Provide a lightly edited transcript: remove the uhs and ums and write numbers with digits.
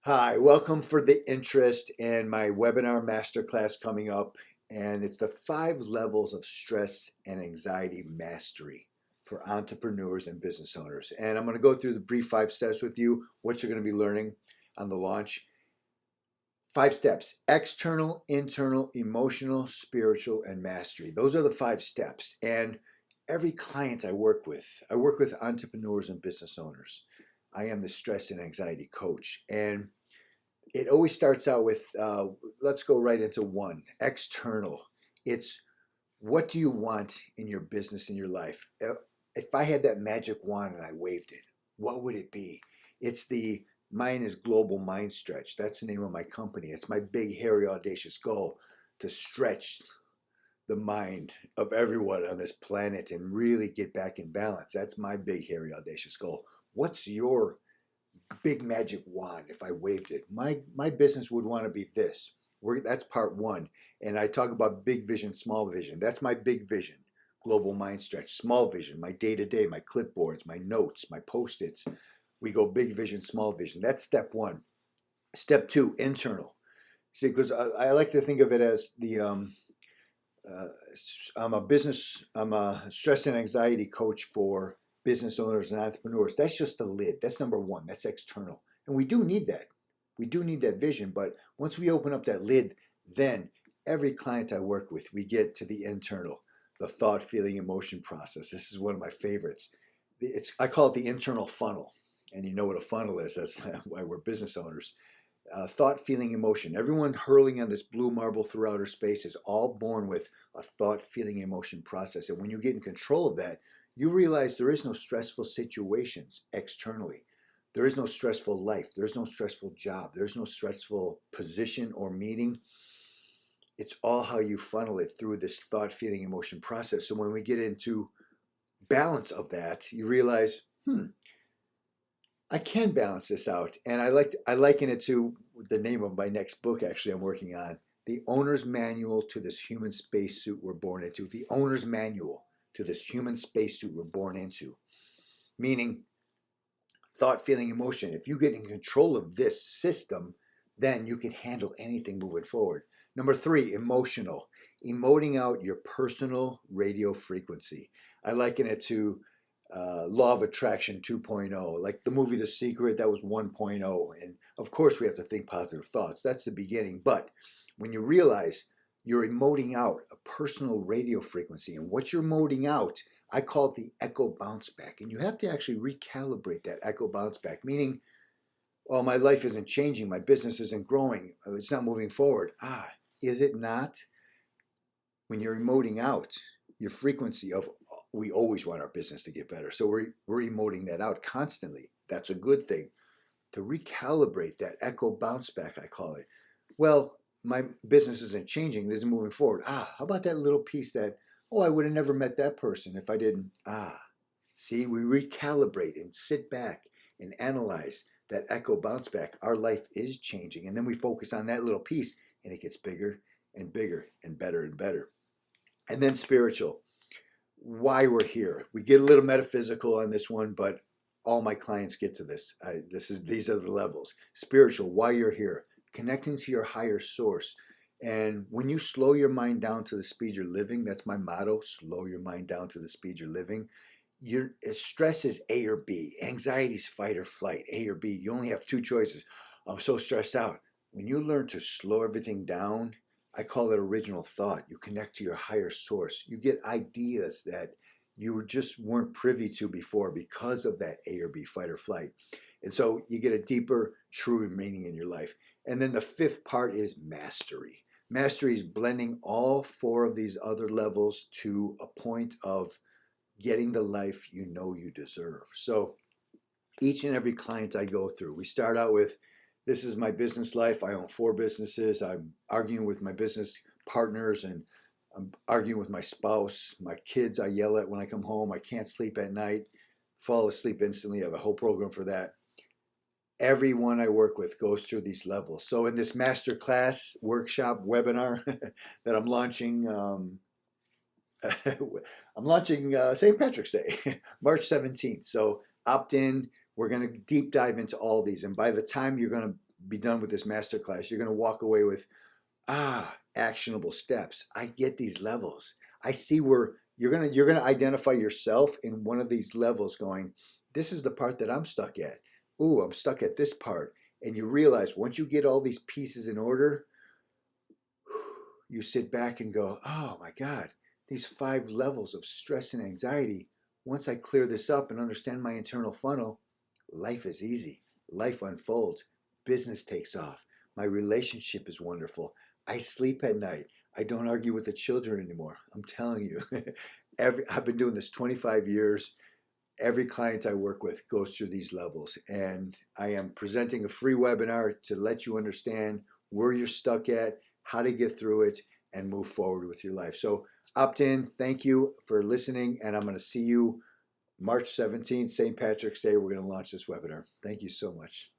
Hi, welcome for the interest in my webinar masterclass coming up. And it's the 5 levels of stress and anxiety mastery for entrepreneurs and business owners. And I'm going to go through the brief 5 steps with you, what you're going to be learning on the launch. 5 steps: external, internal, emotional, spiritual, and mastery. Those are the 5 steps. And every client I work with entrepreneurs and business owners. I am the stress and anxiety coach. And it always starts out with let's go right into one: external. It's what do you want in your business, in your life? If I had that magic wand and I waved it, what would it be? It's the Mine is Global Mind Stretch. That's the name of my company. It's my big, hairy, audacious goal to stretch the mind of everyone on this planet and really get back in balance. That's my big, hairy, audacious goal. What's your big magic wand? If I waved it, my business would want to be this. That's part one. And I talk about big vision, small vision. That's my big vision, global mind stretch. Small vision, my day-to-day, my clipboards, my notes, my post-its. We go big vision, small vision. That's step one. Step two: internal. See, because I like to think of it as uh, I'm a stress and anxiety coach for business owners and entrepreneurs. That's just the lid. That's number one. That's external. And we do need that. We do need that vision. But once we open up that lid, then every client I work with, we get to the internal, the thought, feeling, emotion process. This is one of my favorites. I call it the internal funnel. And you know what a funnel is. That's why we're business owners. Thought, feeling, emotion. Everyone hurling on this blue marble through outer space is all born with a thought, feeling, emotion process. And when you get in control of that, you realize there is no stressful situations externally. There is no stressful life. There's no stressful job. There's no stressful position or meeting. It's all how you funnel it through this thought, feeling, emotion process. So when we get into balance of that, you realize, I can balance this out. And I liken it to the name of my next book, actually, I'm working on: The Owner's Manual to This Human Spacesuit We're Born Into. The Owner's Manual to This Human Spacesuit We're Born Into. Meaning, thought, feeling, emotion. If you get in control of this system, then you can handle anything moving forward. Number three: emotional. Emoting out your personal radio frequency. I liken it to Law of Attraction 2.0, like the movie The Secret. That was 1.0. And of course, we have to think positive thoughts. That's the beginning. But when you realize you're emoting out a personal radio frequency, and what you're emoting out, I call it the echo bounce back. And you have to actually recalibrate that echo bounce back, meaning, oh, my life isn't changing, my business isn't growing, it's not moving forward. Is it not? When you're emoting out your frequency of, we always want our business to get better. So we're emoting that out constantly. That's a good thing. To recalibrate that echo bounce back, I call it. Well, my business isn't changing, it isn't moving forward. How about that little piece that, oh, I would have never met that person if I didn't. See, we recalibrate and sit back and analyze that echo bounce back. Our life is changing. And then we focus on that little piece and it gets bigger and bigger and better and better. And then spiritual, why we're here. We get a little metaphysical on this one, but all my clients get to this. These are the levels. Spiritual, why you're here, connecting to your higher source. And when you slow your mind down to the speed you're living, that's my motto: slow your mind down to the speed you're living. Your stress is A or B. Anxiety is fight or flight, A or B. You only have 2 choices. I'm so stressed out. When you learn to slow everything down, I call it original thought. You connect to your higher source. You get ideas that you just weren't privy to before because of that A or B, fight or flight. And so you get a deeper, true meaning in your life. And then the fifth part is mastery. Mastery is blending all 4 of these other levels to a point of getting the life you know you deserve. So each and every client I go through, we start out with, this is my business life. I own 4 businesses. I'm arguing with my business partners, and I'm arguing with my spouse. My kids I yell at when I come home. I can't sleep at night, fall asleep instantly. I have a whole program for that. Everyone I work with goes through these levels. So in this masterclass workshop webinar that I'm launching, St. Patrick's Day, March 17th. So opt in. We're going to deep dive into all these. And by the time you're going to be done with this masterclass, you're going to walk away with, actionable steps. I get these levels. I see where you're gonna identify yourself in one of these levels going, this is the part that I'm stuck at. Ooh, I'm stuck at this part. And you realize once you get all these pieces in order, you sit back and go, oh my God, these 5 levels of stress and anxiety, once I clear this up and understand my internal funnel, life is easy. Life unfolds. Business takes off. My relationship is wonderful. I sleep at night. I don't argue with the children anymore. I'm telling you. I've been doing this 25 years. Every client I work with goes through these levels. And I am presenting a free webinar to let you understand where you're stuck at, how to get through it, and move forward with your life. So opt in. Thank you for listening. And I'm going to see you March 17th, St. Patrick's Day. We're going to launch this webinar. Thank you so much.